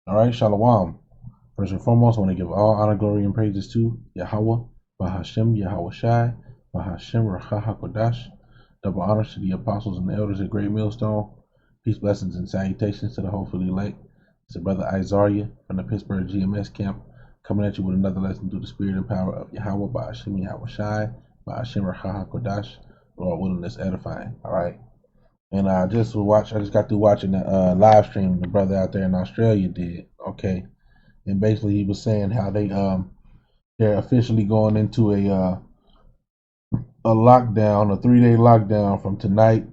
All right, Shalom. First and foremost, I want to give all honor, glory, and praises to Yahweh, Bahashem, Yahweh Shai, Bahashem, Racha HaKodash. Double honors to the apostles and the elders at Great Millstone. Peace, blessings, and salutations to the hopefully elect. It's a brother Isaiah from the Pittsburgh GMS camp coming at you with another lesson through the spirit and power of Yahweh, Bahashem, Yahweh Shai, Bahashem, Racha HaKodash. Lord willing, that's edifying. All right. And I just got through watching the live stream the brother out there in Australia did. Okay, and basically he was saying how they're officially going into a lockdown, a 3 day lockdown from tonight.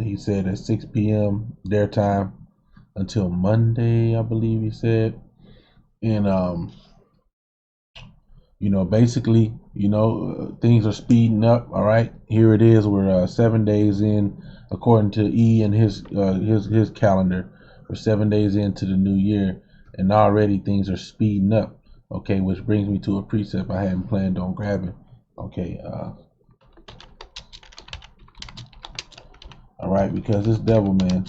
He said at 6 p.m. their time until Monday, I believe he said. And basically, things are speeding up. All right, here it is. We're 7 days in, according to E and his calendar. We're 7 days into the new year, and already things are speeding up. Okay, which brings me to a precept I hadn't planned on grabbing. Okay, all right, because this devil, man,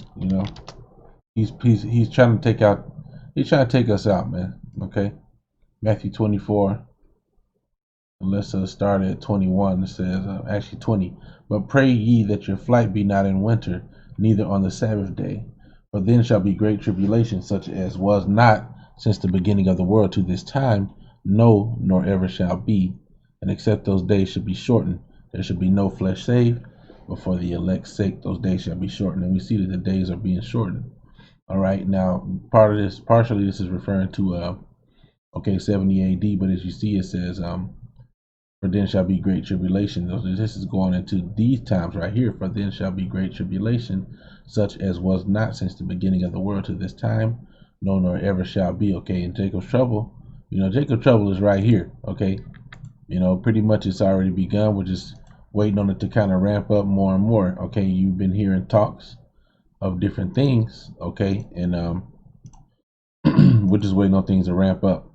he's trying to take us out, man. Okay, Matthew 24. Let's start at 21. It says, actually 20. But pray ye that your flight be not in winter, neither on the Sabbath day. For then shall be great tribulation, such as was not since the beginning of the world to this time, no, nor ever shall be. And except those days should be shortened, there should be no flesh saved. But for the elect's sake, those days shall be shortened. And we see that the days are being shortened. All right. Now, partially this is referring to, 70 AD. But as you see, it says, for then shall be great tribulation. This is going into these times right here. For then shall be great tribulation, such as was not since the beginning of the world to this time, no, nor ever shall be. Okay, and Jacob's trouble, Jacob's trouble is right here. Okay, pretty much it's already begun. We're just waiting on it to kind of ramp up more and more. Okay, you've been hearing talks of different things. Okay, and we're just waiting on things to ramp up.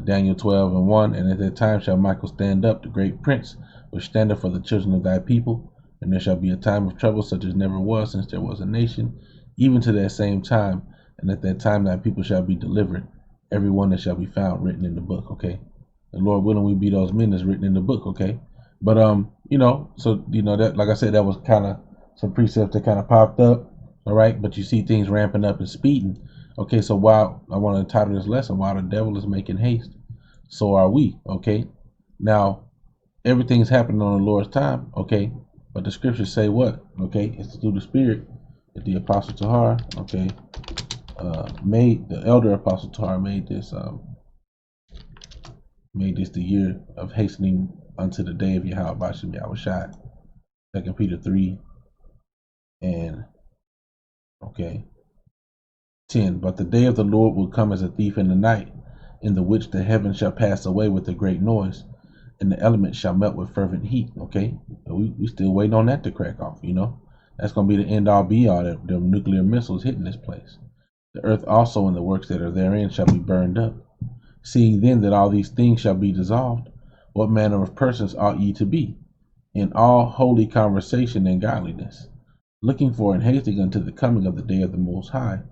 Daniel 12:1, and at that time shall Michael stand up, the great prince, which standeth for the children of thy people, and there shall be a time of trouble such as never was since there was a nation, even to that same time, and at that time thy people shall be delivered, every one that shall be found written in the book. Okay, and Lord willing, we be those men that's written in the book. Okay, but that, like I said, that was kind of some precepts that kind of popped up. All right, but you see things ramping up and speeding. Okay, so while I want to title this lesson, while the devil is making haste, so are we. Okay, now everything's happening on the Lord's time. Okay, but the scriptures say what? Okay, it's through the Spirit that the Apostle Tahar, made the elder Apostle Tahar made this the year of hastening unto the day of Yahweh Bashem Yahweh Shai. 2 Peter 3 and 10. But the day of the Lord will come as a thief in the night, in the which the heavens shall pass away with a great noise, and the elements shall melt with fervent heat. Okay, we still waiting on that to crack off. That's gonna be the end all be all. The nuclear missiles hitting this place. The earth also and the works that are therein shall be burned up. Seeing then that all these things shall be dissolved, what manner of persons ought ye to be, in all holy conversation and godliness, looking for and hasting unto the coming of the day of the Most High,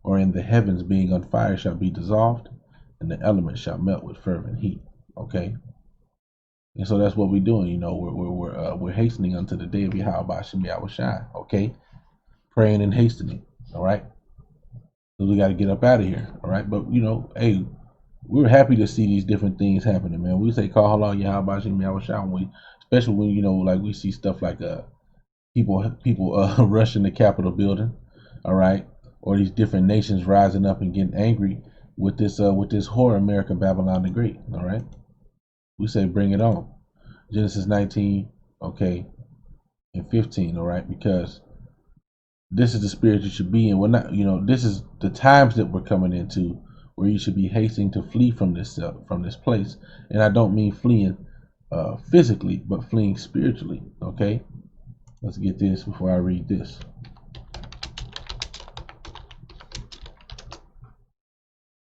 wherein the heavens being on fire shall be dissolved, and the elements shall melt with fervent heat. Okay, and so that's what we're doing. We're hastening unto the day of Yahweh Bashem Yahweh Shai. Okay, praying and hastening. All right, because we got to get up out of here. All right, but hey, we're happy to see these different things happening, man. We say call halal Yahweh Bashem Yahweh Shai especially when like we see stuff like people rushing the Capitol building. All right, or these different nations rising up and getting angry with this whore America Babylon the Great. All right, we say bring it on. Genesis 19, okay, and 15. All right, because this is the spirit you should be in. We're not, this is the times that we're coming into where you should be hastening to flee from this place. And I don't mean fleeing physically, but fleeing spiritually. Okay, let's get this before I read this.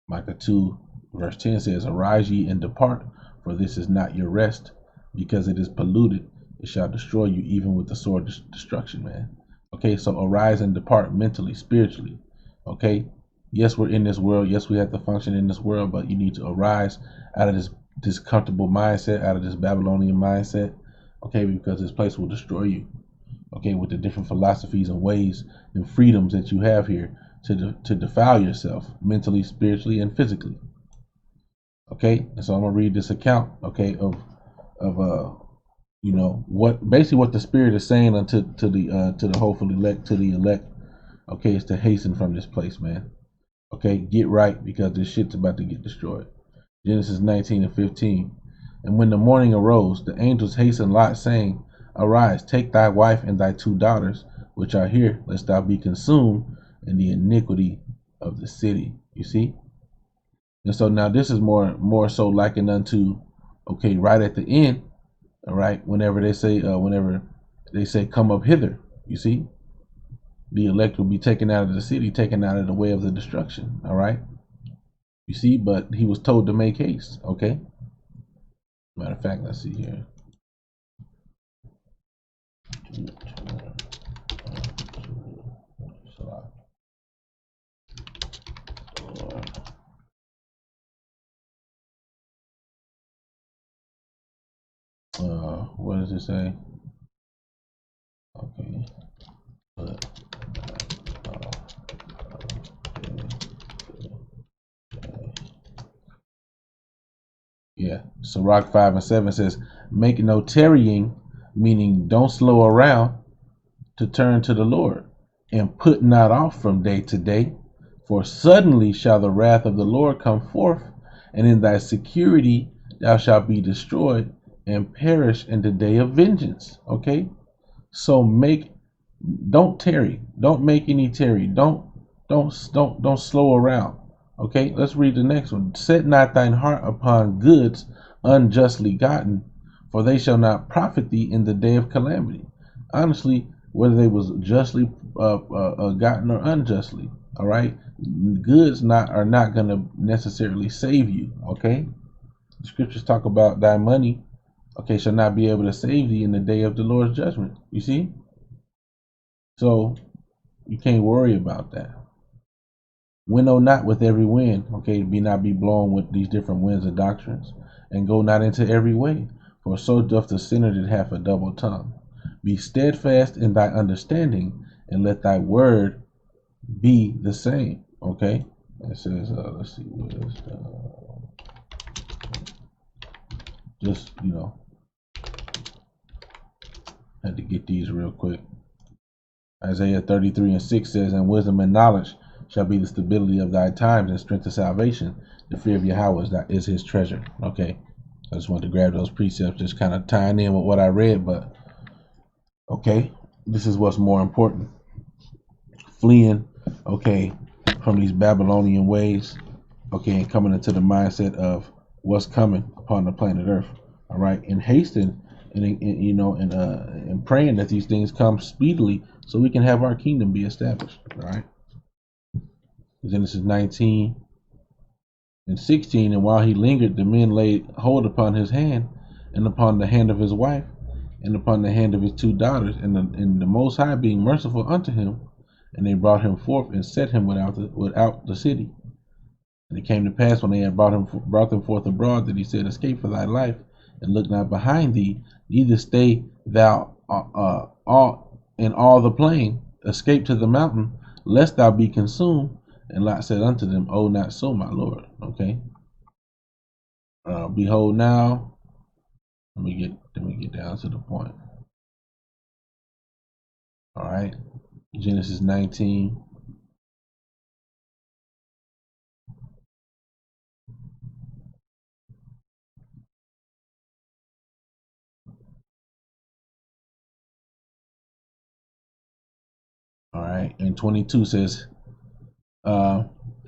Micah 2 verse 10 says, arise ye and depart, for this is not your rest, because it is polluted. It shall destroy you even with the sword destruction, man. Okay, so arise and depart mentally, spiritually. Okay, Yes, we're in this world. Yes, we have to function in this world, but you need to arise out of this comfortable mindset, out of this Babylonian mindset, okay, because this place will destroy you, okay, with the different philosophies and ways and freedoms that you have here to defile yourself mentally, spiritually, and physically, okay. And so I'm gonna read this account, okay, of what basically what the Spirit is saying unto to the hopeful elect, to the elect, okay, is to hasten from this place, man. Okay, get right because this shit's about to get destroyed. Genesis 19 and 15. And when the morning arose, the angels hastened Lot, saying, Arise, take thy wife and thy 2 daughters, which are here, lest thou be consumed in the iniquity of the city. You see? And so now this is more so likened unto, okay, right at the end, all right, whenever they say, come up hither, you see? The elect will be taken out of the city, taken out of the way of the destruction, all right? You see, but he was told to make haste, okay? Matter of fact, let's see here. What does it say? Okay. Yeah. Sirach 5 and 7 says, make no tarrying, meaning don't slow around to turn to the Lord, and put not off from day to day, for suddenly shall the wrath of the Lord come forth, and in thy security thou shalt be destroyed and perish in the day of vengeance. Okay? So don't tarry. Don't make any tarry. Don't slow around. Okay, let's read the next one. Set not thine heart upon goods unjustly gotten, for they shall not profit thee in the day of calamity. Honestly, whether they was justly gotten or unjustly, all right, goods are not going to necessarily save you. Okay, the scriptures talk about thy money, okay, shall not be able to save thee in the day of the Lord's judgment. You see, so you can't worry about that. Winnow not with every wind, okay, be not be blown with these different winds of doctrines, and go not into every way, for so doth the sinner that hath a double tongue. Be steadfast in thy understanding, and let thy word be the same. Okay, it says, let's see, just had to get these real quick. Isaiah 33 and 6 says, and wisdom and knowledge shall be the stability of thy times, and strength of salvation. The fear of Yahweh is his treasure. Okay, I just wanted to grab those precepts, just kind of tying in with what I read, but okay, this is what's more important. Fleeing, okay, from these Babylonian ways, okay, and coming into the mindset of what's coming upon the planet Earth. All right, and hastening and praying that these things come speedily so we can have our kingdom be established. All right. Genesis 19 and 16, and while he lingered, the men laid hold upon his hand, and upon the hand of his wife, and upon the hand of his 2 daughters, and the Most High being merciful unto him, and they brought him forth and set him without the city. And it came to pass when they had brought them forth abroad, that he said, escape for thy life, and look not behind thee, neither stay thou in all the plain, escape to the mountain, lest thou be consumed. And Lot said unto them, oh, not so, my Lord. Okay. Behold now, let me get down to the point. All right. Genesis 19. All right. And 22 says,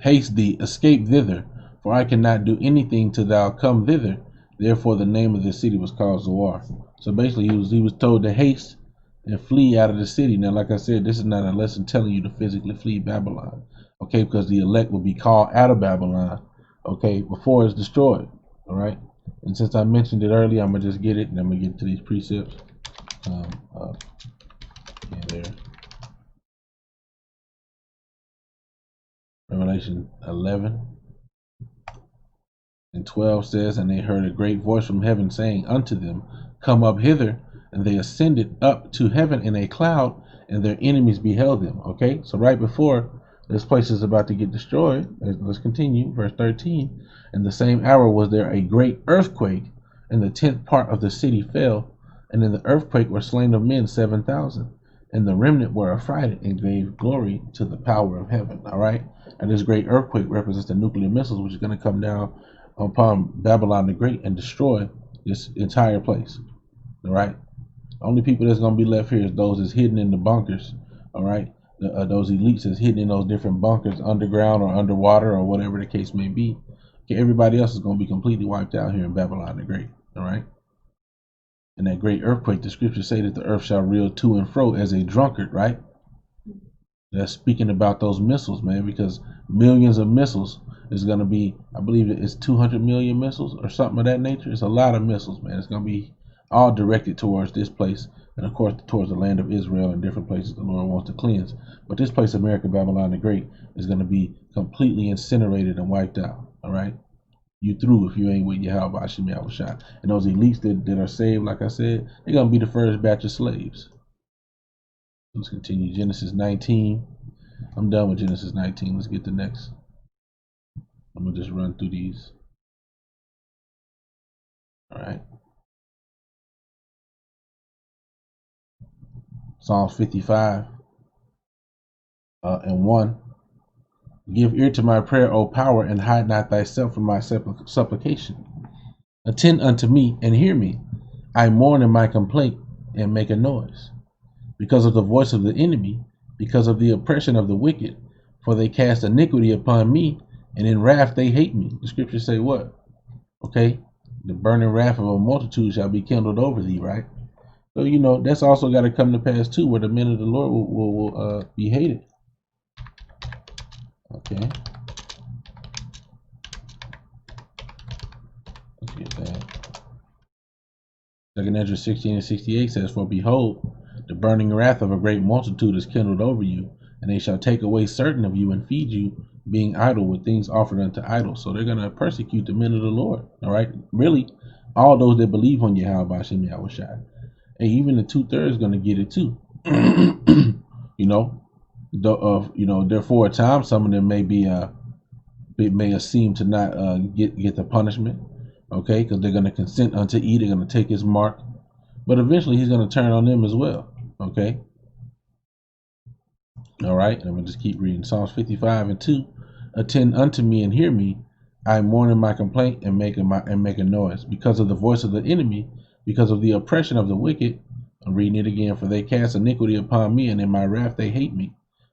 haste thee, escape thither, for I cannot do anything till thou come thither. Therefore the name of the city was called Zoar. So basically he was told to haste and flee out of the city. Now, like I said, this is not a lesson telling you to physically flee Babylon, okay, because the elect will be called out of Babylon, okay, before it's destroyed. All right. And since I mentioned it earlier, I'm gonna just get it and I'm gonna get to these precepts. There. Revelation 11 and 12 says, and they heard a great voice from heaven saying unto them, come up hither. And they ascended up to heaven in a cloud, and their enemies beheld them. Okay, so right before this place is about to get destroyed, let's continue. Verse 13. In the same hour was there a great earthquake, and the 10th part of the city fell, and in the earthquake were slain of men 7,000. And the remnant were affrighted and gave glory to the power of heaven. All right, and this great earthquake represents the nuclear missiles, which is going to come down upon Babylon the Great and destroy this entire place. All right. The only people that's going to be left here is those that's hidden in the bunkers. All right. Those elites that's hidden in those different bunkers underground or underwater or whatever the case may be. Okay, everybody else is going to be completely wiped out here in Babylon the Great. All right. And that great earthquake, the scriptures say that the earth shall reel to and fro as a drunkard, right? That's speaking about those missiles, man, because millions of missiles is going to be, I believe it's 200 million missiles or something of that nature. It's a lot of missiles, man. It's going to be all directed towards this place and, of course, towards the land of Israel and different places the Lord wants to cleanse. But this place, America, Babylon the Great, is going to be completely incinerated and wiped out, all right? You through if you ain't with Yahweh Hashem Yahushua. And those elites that are saved, like I said, they're going to be the first batch of slaves. Let's continue. Genesis 19. I'm done with Genesis 19. Let's get the next. I'm going to just run through these. All right. Psalms 55 and 1. Give ear to my prayer, O power, and hide not thyself from my supplication. Attend unto me and hear me. I mourn in my complaint and make a noise. Because of the voice of the enemy, because of the oppression of the wicked, for they cast iniquity upon me, and in wrath they hate me. The scriptures say what? Okay, the burning wrath of a multitude shall be kindled over thee, right? So, you know, that's also got to come to pass too, where the men of the Lord will be hated. Okay. Let's get that. 2 Ezra 16 and 68 says, for behold, the burning wrath of a great multitude is kindled over you, and they shall take away certain of you and feed you, being idle with things offered unto idols. So they're going to persecute the men of the Lord. All right. Really, all those that believe on Yahweh Hashem Yahushua. And even the 2/3 going to get it too. You know, therefore, at times some of them may be may seem to not get the punishment, okay, because they're going to consent unto eat. They're going to take his mark, but eventually he's going to turn on them as well. Okay. All right. I'm going to just keep reading. Psalms 55 and 2. Attend unto me and hear me. I mourn in my complaint and make a noise because of the voice of the enemy, because of the oppression of the wicked. I'm reading it again. For they cast iniquity upon me, and in my wrath they hate me.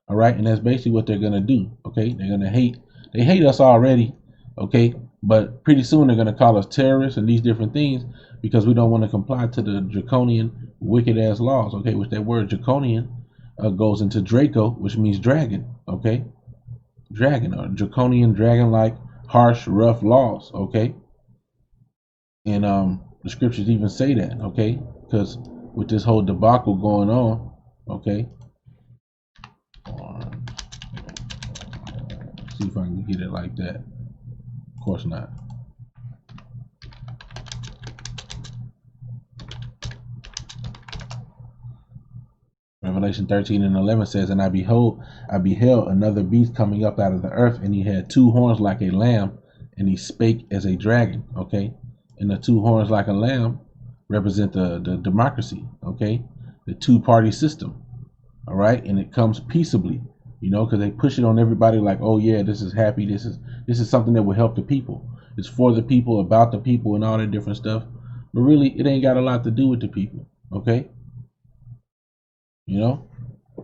All right. And that's basically what they're going to do. Okay. They're going to hate. They hate us already. Okay. But pretty soon they're going to call us terrorists and these different things because we don't want to comply to the draconian, wicked ass laws. Okay. Which that word draconian goes into Draco, which means dragon. Okay. Dragon or draconian, dragon-like, harsh, rough laws. Okay. And the scriptures even say that. Okay. Because with this whole debacle going on. Okay. See if I can get it like that. Of course not. Revelation 13 and 11 says, and I beheld another beast coming up out of the earth, and he had 2 horns like a lamb, and he spake as a dragon. Okay. And the 2 horns like a lamb represent the democracy. Okay. The 2-party system. All right. And it comes peaceably, you know, because they push it on everybody like, oh yeah, this is happy. This is something that will help the people. It's for the people, about the people, and all that different stuff. But really, it ain't got a lot to do with the people. Okay. You know,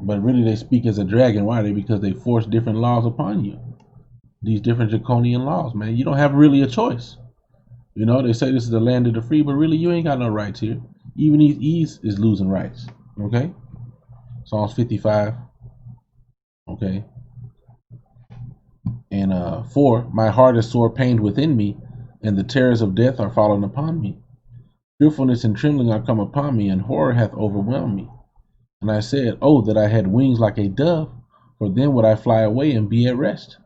but really they speak as a dragon. Why? Because they force different laws upon you. These different draconian laws, man. You don't have really a choice. You know, they say this is the land of the free, but really you ain't got no rights here. Even East is losing rights. Okay. Psalms 55. Okay. And 4, my heart is sore pained within me, and the terrors of death are fallen upon me. Fearfulness and trembling are come upon me, and horror hath overwhelmed me. And I said, oh, that I had wings like a dove, for then would I fly away and be at rest.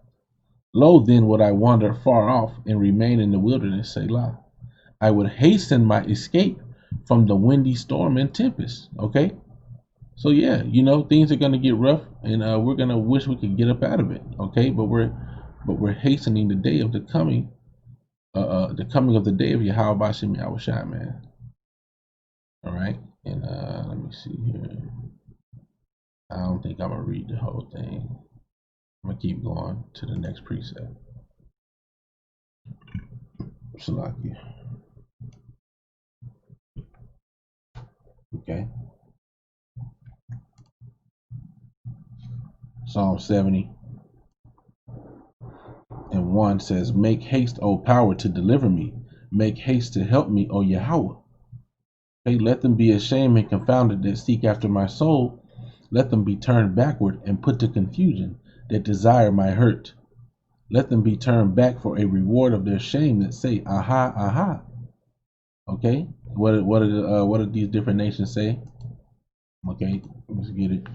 Lo, then would I wander far off and remain in the wilderness, Selah. I would hasten my escape from the windy storm and tempest. Okay, so yeah, things are gonna get rough, and we're gonna wish we could get up out of it. Okay, but we're hastening the day of the coming of the day of Yahweh Bashim Yahushua, man. All right, and let me see here. I don't think I'm gonna read the whole thing. I'm gonna keep going to the next precept. Salaki. Okay. Psalm 70 and 1 says, Make haste, O power, to deliver me. Make haste to help me, O Yahweh. Okay, let them be ashamed and confounded that seek after my soul. Let them be turned backward and put to confusion that desire my hurt. Let them be turned back for a reward of their shame that say, Aha, aha. Okay, what did these different nations say? Okay, let's get it.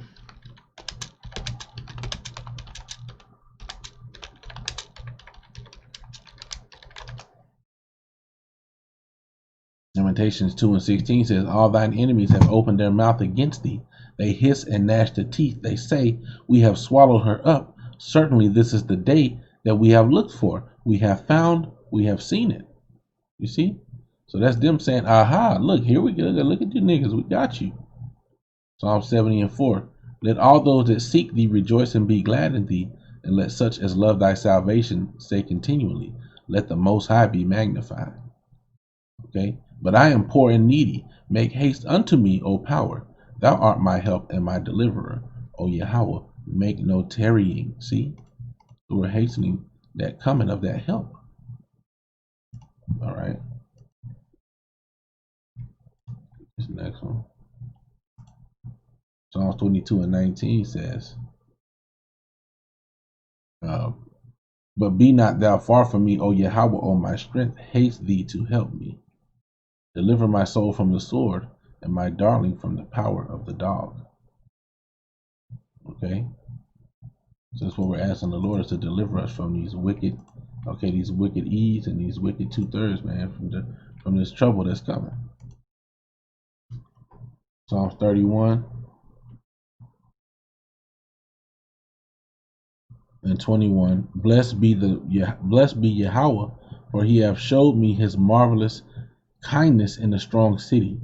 Lamentations 2:16 says, All thine enemies have opened their mouth against thee. They hiss and gnash their teeth. They say, We have swallowed her up. Certainly this is the day that we have looked for. We have found, we have seen it. You see? So that's them saying, Aha, look, here we go. Look at you niggas. We got you. Psalm 70 and 4. Let all those that seek thee rejoice and be glad in thee, and let such as love thy salvation say continually, Let the Most High be magnified. Okay, but I am poor and needy. Make haste unto me, O power. Thou art my help and my deliverer. O Yahweh, make no tarrying. See, so we're hastening that coming of that help. All right. This next one. Psalms 22 and 19 says, But be not thou far from me, O Yahweh, O my strength. Haste thee to help me. Deliver my soul from the sword and my darling from the power of the dog. Okay. So that's what we're asking the Lord, is to deliver us from these wicked E's and these wicked 2/3, man, from this trouble that's coming. Psalms 31 and 21. Blessed be Yahweh, for he hath showed me his marvelous kindness in a strong city.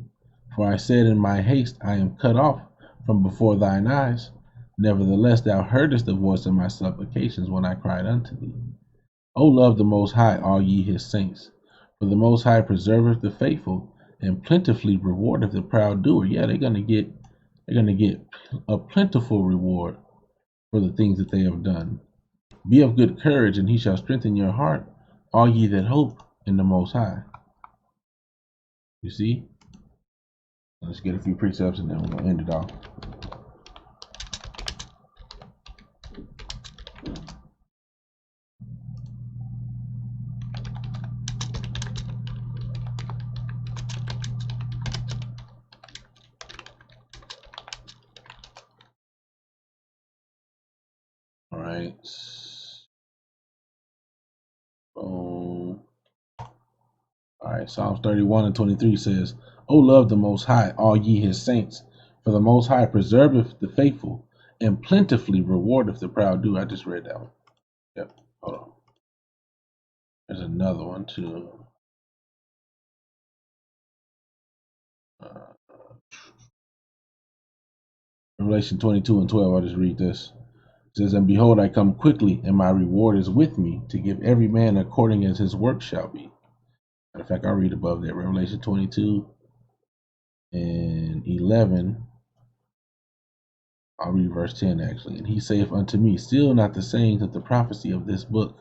For I said in my haste, I am cut off from before thine eyes. Nevertheless, thou heardest the voice of my supplications when I cried unto thee. O love the Most High, all ye his saints. For the Most High preserveth the faithful, and plentifully rewardeth the proud doer. Yeah, they're gonna get a plentiful reward for the things that they have done. Be of good courage, and he shall strengthen your heart, all ye that hope in the Most High. You see? Let's get a few precepts and then we're gonna end it off. All right. All right, Psalms 31 and 23 says, O love the Most High, all ye his saints, for the Most High preserveth the faithful, and plentifully rewardeth the proud doer. I just read that one. Yep, hold on. There's another one too. Revelation 22 and 12, I'll just read this. It says, And behold, I come quickly, and my reward is with me, to give every man according as his work shall be. Matter of fact, I'll read above that. Revelation 22 and 11. I'll read verse 10 actually. And he saith unto me, Seal not the sayings of the prophecy of this book,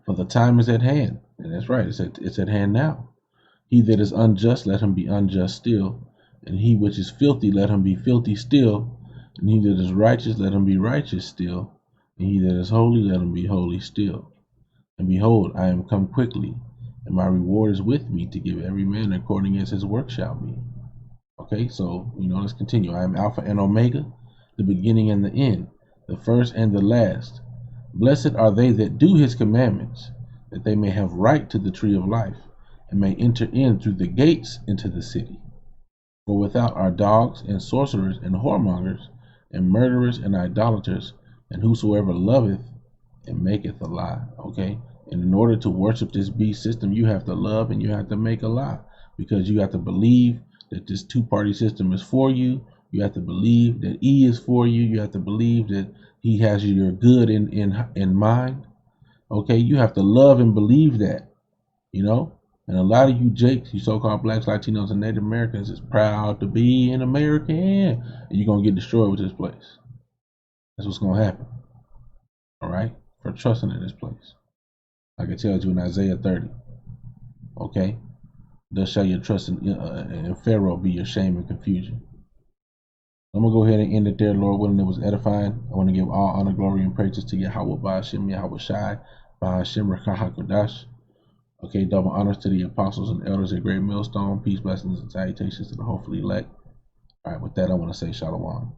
for the time is at hand. And that's right, it's at hand now. He that is unjust, let him be unjust still. And he which is filthy, let him be filthy still. And he that is righteous, let him be righteous still. And he that is holy, let him be holy still. And behold, I am come quickly, and my reward is with me, to give every man according as his work shall be. Okay, so, let's continue. I am Alpha and Omega, the beginning and the end, the first and the last. Blessed are they that do his commandments, that they may have right to the tree of life, and may enter in through the gates into the city. For without are dogs, and sorcerers, and whoremongers, and murderers, and idolaters, and whosoever loveth and maketh a lie. Okay? And in order to worship this beast system, you have to love and you have to make a lie. Because you have to believe that this two-party system is for you. You have to believe that E is for you. You have to believe that he has your good in mind. Okay? You have to love and believe that, you know? And a lot of you Jakes, you so-called blacks, Latinos, and Native Americans is proud to be an American. And you're going to get destroyed with this place. That's what's going to happen. All right? For trusting in this place. Like it tells you in Isaiah 30. Okay? Thus shall your trust in Pharaoh be your shame and confusion. I'm going to go ahead and end it there. Lord willing, it was edifying. I want to give all honor, glory, and praises to Yahweh Ba'ashem, Yahweh Shai, Ba'ashem Rekah HaKodash. Okay, double honors to the apostles and elders at Great Millstone. Peace, blessings, and salutations to the hopefully elect. All right, with that, I want to say shalom.